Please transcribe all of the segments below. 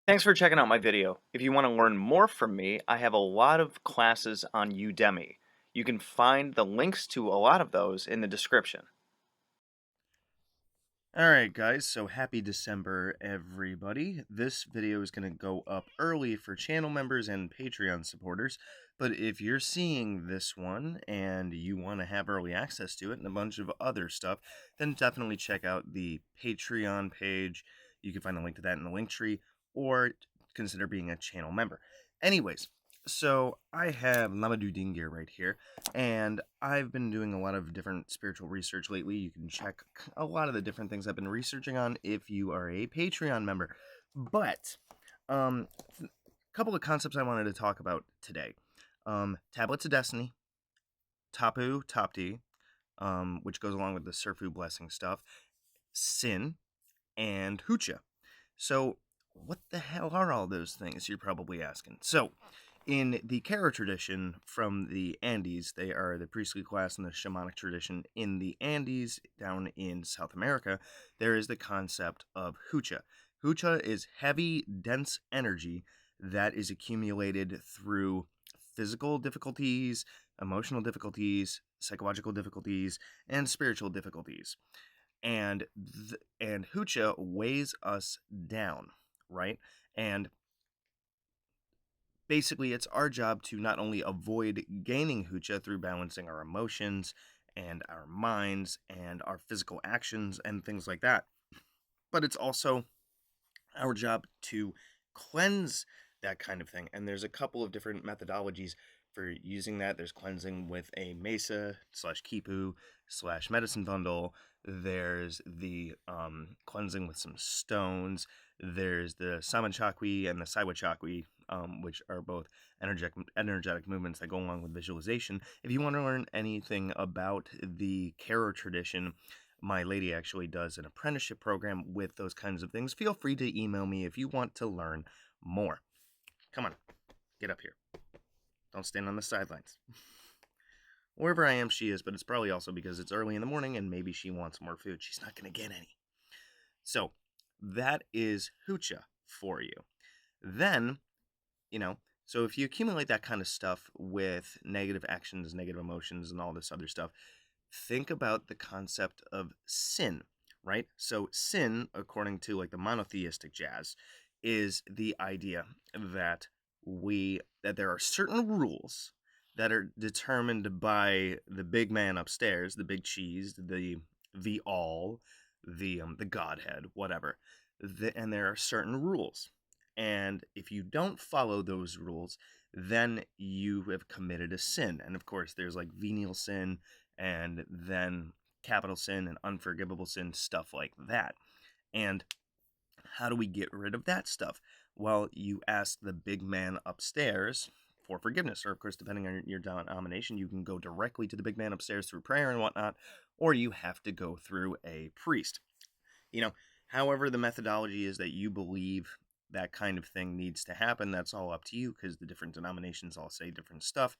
Thanks for checking out my video. If you want to learn more from me, I have a lot of classes on Udemy. You can find the links to a lot of those in the description. Alright guys, so happy December everybody. This video is going to go up early for channel members and Patreon supporters, but if you're seeing this one and you want to have early access to it and a bunch of other stuff, then definitely check out the Patreon page. You can find a link to that in the link tree, or consider being a channel member. Anyways, so I have Magick right here, and I've been doing a lot of different spiritual research lately. You can check a lot of the different things I've been researching on if you are a Patreon member. But a couple of concepts I wanted to talk about today. Tablets of Destiny, Tapu, Tapti, which goes along with the Surfu blessing stuff, Sin, and Hucha. So, what the hell are all those things, you're probably asking? So, in the Kara tradition from the Andes, they are the priestly class in the shamanic tradition in the Andes down in South America, there is the concept of Hucha. Hucha is heavy, dense energy that is accumulated through physical difficulties, emotional difficulties, psychological difficulties, and spiritual difficulties. And Hucha weighs us down, right? And basically, it's our job to not only avoid gaining Hucha through balancing our emotions and our minds and our physical actions and things like that, but it's also our job to cleanse that kind of thing. And there's a couple of different methodologies for using that. There's cleansing with a mesa slash kipu slash medicine bundle. There's the cleansing with some stones. There's the samanchakwi and the saiwachakwi, which are both energetic movements that go along with visualization. If you want to learn anything about the Karo tradition, my lady actually does an apprenticeship program with those kinds of things. Feel free to email me if you want to learn more. Come on, get up here. Don't stand on the sidelines. Wherever I am, she is, but it's probably also because it's early in the morning and maybe she wants more food. She's not going to get any. So, that is Hucha for you. Then, so if you accumulate that kind of stuff with negative actions, negative emotions, and all this other stuff, think about the concept of sin, right? So sin, according to like the monotheistic jazz, is the idea that there are certain rules that are determined by the big man upstairs, the big cheese, the all, the godhead, whatever. And there are certain rules. And if you don't follow those rules, then you have committed a sin. And of course, there's like venial sin and then capital sin and unforgivable sin, stuff like that. And how do we get rid of that stuff? Well, you ask the big man upstairs for forgiveness, or of course, depending on your denomination, you can go directly to the big man upstairs through prayer and whatnot, or you have to go through a priest. However, the methodology is that you believe that kind of thing needs to happen, that's all up to you, because the different denominations all say different stuff,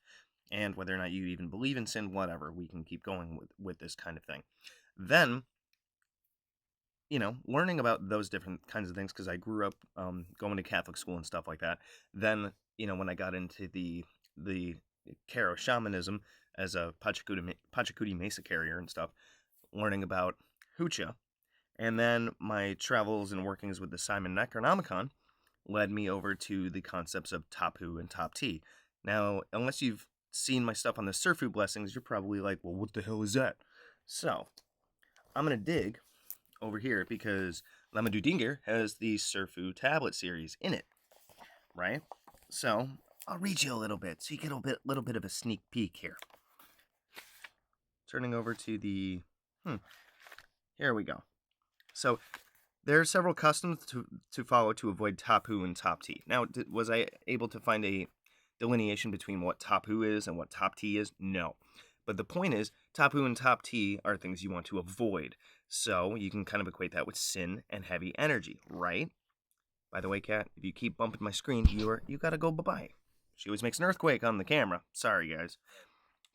and whether or not you even believe in sin, whatever, we can keep going with this kind of thing. Then, learning about those different kinds of things, because I grew up going to Catholic school and stuff like that. Then, when I got into the Karo shamanism as a Pachacuti Mesa carrier and stuff, learning about Hucha, and then my travels and workings with the Simon Necronomicon led me over to the concepts of Tapu and Tapti. Now, unless you've seen my stuff on the Surfu blessings, you're probably like, well, what the hell is that? So, I'm going to dig over here because Lamadudinger has the Surfu tablet series in it, right? So, I'll read you a little bit so you get a little bit of a sneak peek here. Turning over to the... Here we go. So, there are several customs to follow to avoid Tapu and Tapti. Now, was I able to find a delineation between what Tapu is and what Tapti is? No. But the point is, Tapu and Tapti are things you want to avoid. So, you can kind of equate that with sin and heavy energy, right? By the way, Kat, if you keep bumping my screen, you gotta go bye-bye. She always makes an earthquake on the camera. Sorry, guys.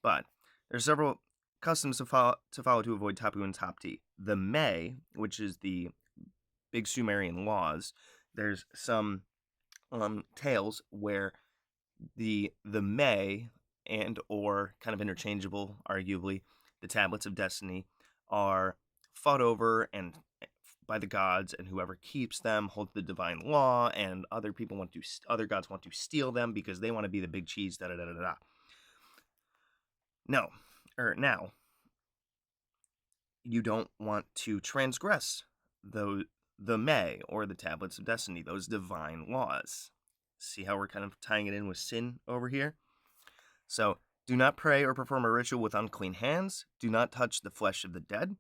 But there's several customs to follow to avoid Tapu and Tapti. The May, which is the big Sumerian laws, there's some tales where the May and or kind of interchangeable, arguably, the tablets of destiny are fought over and by the gods, and whoever keeps them holds the divine law, and other gods want to steal them because they want to be the big cheese. Da da da da da. No, now you don't want to transgress the May or the tablets of destiny, those divine laws. See how we're kind of tying it in with sin over here? So, do not pray or perform a ritual with unclean hands. Do not touch the flesh of the dead.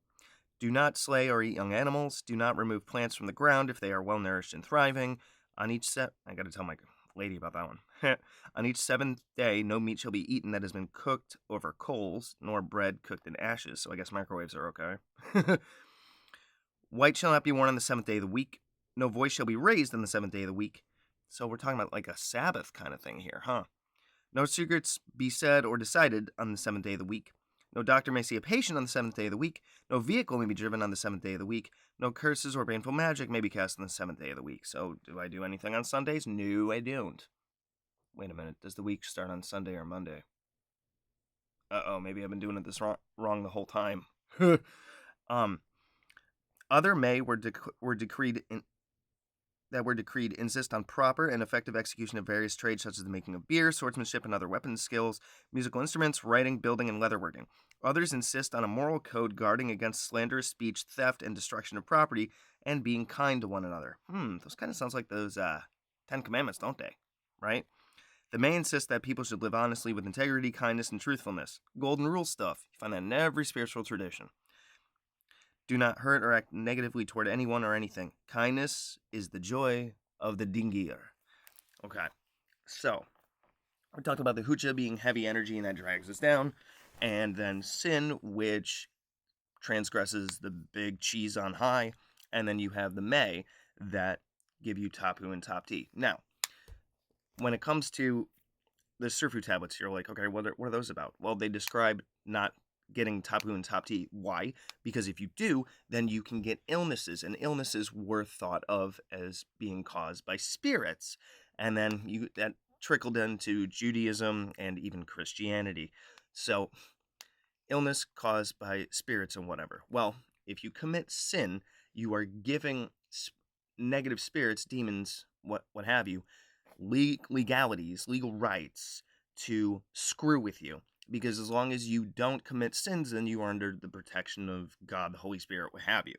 Do not slay or eat young animals. Do not remove plants from the ground if they are well nourished and thriving. I gotta tell my lady about that one. On each seventh day, no meat shall be eaten that has been cooked over coals, nor bread cooked in ashes. So I guess microwaves are okay. White shall not be worn on the seventh day of the week. No voice shall be raised on the seventh day of the week. So we're talking about like a Sabbath kind of thing here, huh? No secrets be said or decided on the seventh day of the week. No doctor may see a patient on the seventh day of the week. No vehicle may be driven on the seventh day of the week. No curses or baneful magic may be cast on the seventh day of the week. So, do I do anything on Sundays? No, I don't. Wait a minute. Does the week start on Sunday or Monday? Maybe I've been doing it this wrong the whole time. um, Other May were decreed insist on proper and effective execution of various trades such as the making of beer, swordsmanship, and other weapons skills, musical instruments, writing, building, and leatherworking. Others insist on a moral code guarding against slanderous speech, theft, and destruction of property, and being kind to one another. Those kind of sounds like those Ten Commandments, don't they? Right? The May insist that people should live honestly with integrity, kindness, and truthfulness. Golden rule stuff. You find that in every spiritual tradition. Do not hurt or act negatively toward anyone or anything. Kindness is the joy of the dingier. Okay, so we talked about the hucha being heavy energy and that drags us down, and then sin, which transgresses the big cheese on high, and then you have the May that give you tapu and top tea. Now, when it comes to the Surfu tablets, you're like, okay, what are those about? Well, they describe not getting tapu and top tea. Why? Because if you do, then you can get illnesses, and illnesses were thought of as being caused by spirits, and then that trickled into Judaism and even Christianity. So, illness caused by spirits and whatever. Well, if you commit sin, you are giving negative spirits, demons, what have you, legalities, legal rights to screw with you. Because as long as you don't commit sins, then you are under the protection of God, the Holy Spirit, what have you.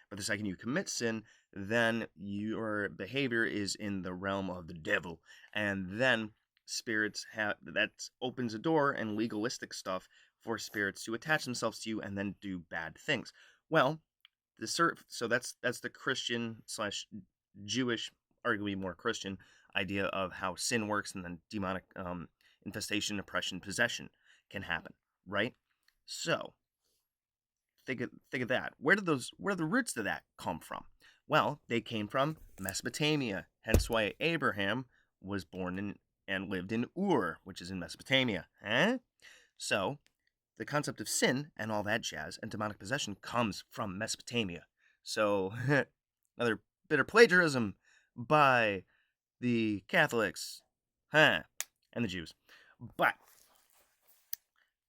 But the second you commit sin, then your behavior is in the realm of the devil. And then spirits that opens a door and legalistic stuff for spirits to attach themselves to you and then do bad things. Well, so that's the Christian / Jewish, arguably more Christian idea of how sin works, and then demonic infestation, oppression, possession can happen, right? So think of that. Where do the roots of that come from? Well, they came from Mesopotamia, hence why Abraham was born in and lived in Ur, which is in Mesopotamia. So the concept of sin and all that jazz and demonic possession comes from Mesopotamia. So another bit of plagiarism by the Catholics, and the Jews. But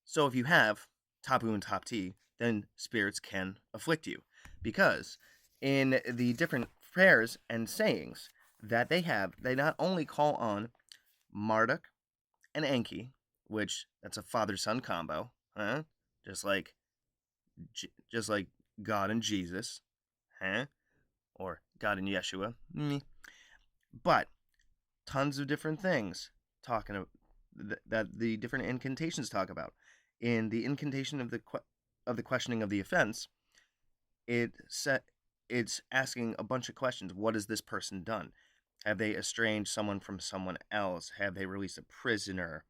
so if you have tapu and top tea, then spirits can afflict you, because in the different prayers and sayings that they have, they not only call on Marduk and Enki, which that's a father-son combo, just like God and Jesus, or God and Yeshua, but tons of different things talking about that the different incantations talk about. In the incantation of the questioning of the offense, it's asking a bunch of questions. What has this person done? Have they estranged someone from someone else? Have they released a prisoner?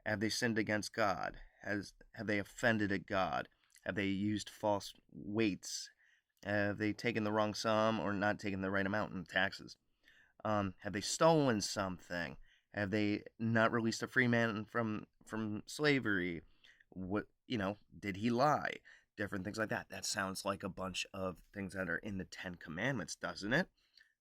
Have they sinned against God? Have they offended a God? Have they used false weights? Have they taken the wrong sum or not taken the right amount in taxes? Have they stolen something? Have they not released a free man from slavery? Did he lie? Different things like that. That sounds like a bunch of things that are in the Ten Commandments, doesn't it?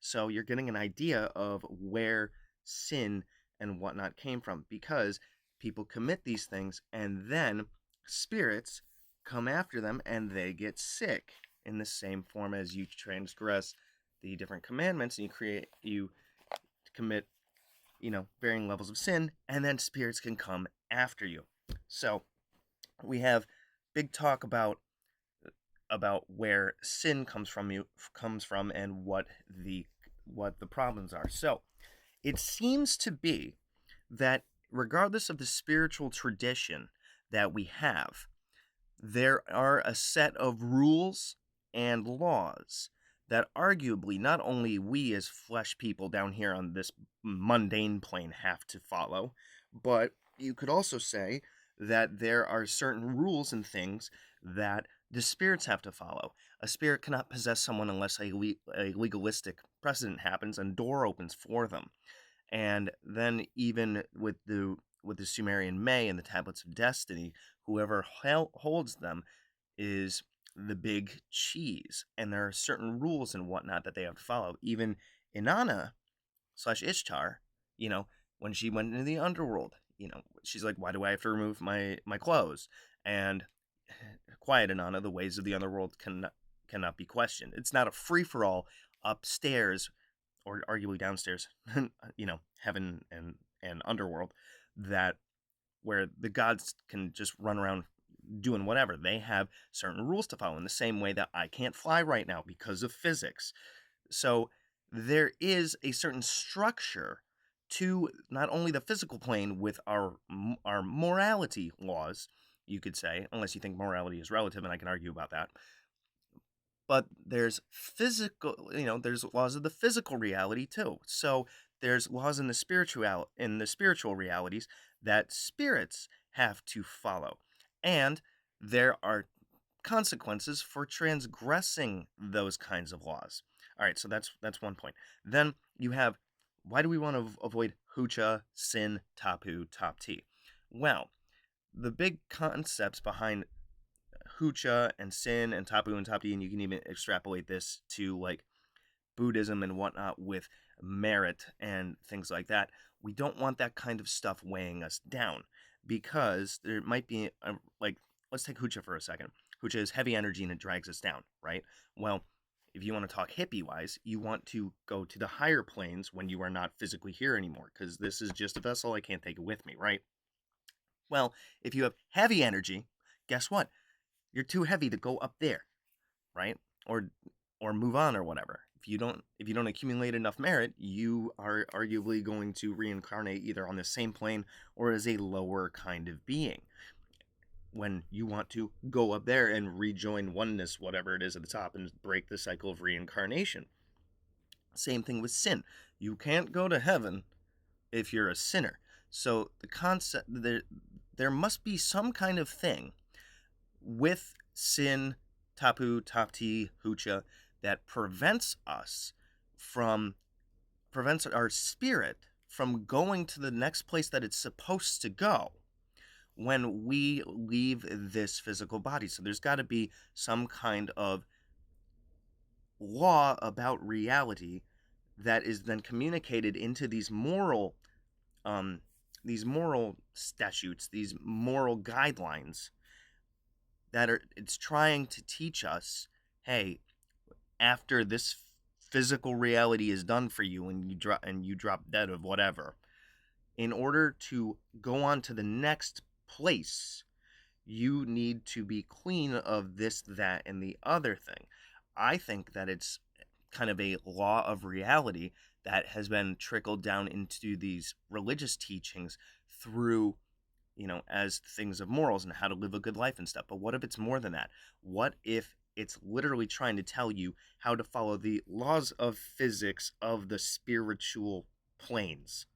So you're getting an idea of where sin and whatnot came from, because people commit these things and then spirits come after them and they get sick in the same form as you transgress the different commandments and you commit, varying levels of sin, and then spirits can come after you. So we have big talk about where sin comes from and what the problems are. So it seems to be that regardless of the spiritual tradition that we have, there are a set of rules and laws that arguably not only we as flesh people down here on this mundane plane have to follow, but you could also say that there are certain rules and things that the spirits have to follow. A spirit cannot possess someone unless a legalistic precedent happens and door opens for them. And then even with the Sumerian May and the Tablets of Destiny, whoever holds them is the big cheese, and there are certain rules and whatnot that they have to follow. Even Inanna slash Ishtar, when she went into the underworld, she's like, "Why do I have to remove my clothes?" And quiet Inanna, the ways of the underworld cannot be questioned. It's not a free for all upstairs or arguably downstairs, heaven and underworld, that where the gods can just run around doing whatever. They have certain rules to follow in the same way that I can't fly right now because of physics. So there is a certain structure to not only the physical plane with our morality laws, you could say, unless you think morality is relative, and I can argue about that, but there's there's laws of the physical reality too. So there's laws in the spiritual realities that spirits have to follow, and there are consequences for transgressing those kinds of laws. All right, so that's one point. Then you have, why do we want to avoid hucha, sin, tapu, tapti? Well, the big concepts behind hucha and sin and tapu and tapti, and you can even extrapolate this to like Buddhism and whatnot with merit and things like that. We don't want that kind of stuff weighing us down, because there might be like, let's take hucha for a second. Hucha is heavy energy and it drags us down, right? Well, if you want to talk hippie wise, you want to go to the higher planes when you are not physically here anymore, because this is just a vessel. I can't take it with me, right? Well, if you have heavy energy, guess what? You're too heavy to go up there, right? Or move on or whatever. If you don't accumulate enough merit, you are arguably going to reincarnate either on the same plane or as a lower kind of being, when you want to go up there and rejoin oneness, whatever it is at the top, and break the cycle of reincarnation. Same thing with sin. You can't go to heaven if you're a sinner. So the concept, there must be some kind of thing with sin, tapu, tapti, hucha, that prevents our spirit from going to the next place that it's supposed to go when we leave this physical body. So there's got to be some kind of law about reality that is then communicated into um, these moral statutes, these moral guidelines it's trying to teach us, hey, after this physical reality is done for you and you drop dead of whatever, in order to go on to the next place, you need to be clean of this, that, and the other thing. I think that it's kind of a law of reality that has been trickled down into these religious teachings through, as things of morals and how to live a good life and stuff. But what if it's more than that? What if it's literally trying to tell you how to follow the laws of physics of the spiritual planes,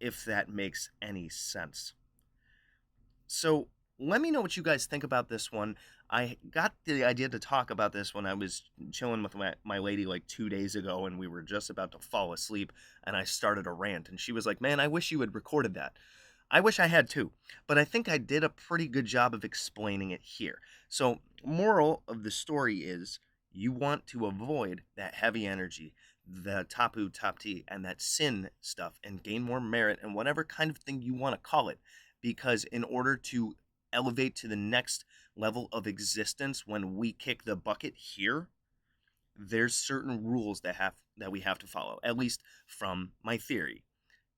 if that makes any sense? So let me know what you guys think about this one. I got the idea to talk about this when I was chilling with my lady like 2 days ago, and we were just about to fall asleep, and I started a rant, and she was like, "Man, I wish you had recorded that." I wish I had too, but I think I did a pretty good job of explaining it here. So, moral of the story is, you want to avoid that heavy energy, the tapu tapti and that sin stuff and gain more merit and whatever kind of thing you want to call it. Because in order to elevate to the next level of existence when we kick the bucket here, there's certain rules that we have to follow, at least from my theory.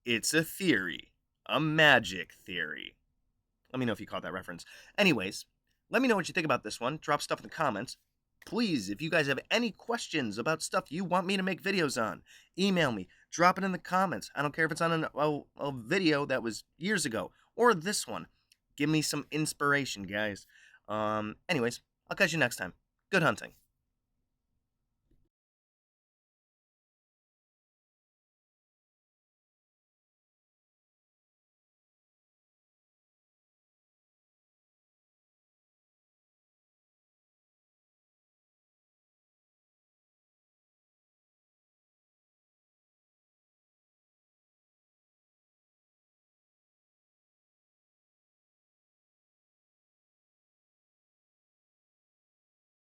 It's a theory, a magic theory. Let me know if you caught that reference. Anyways, let me know what you think about this one. Drop stuff in the comments. Please, if you guys have any questions about stuff you want me to make videos on, email me. Drop it in the comments. I don't care if it's on a video that was years ago or this one. Give me some inspiration, guys. Anyways, I'll catch you next time. Good hunting.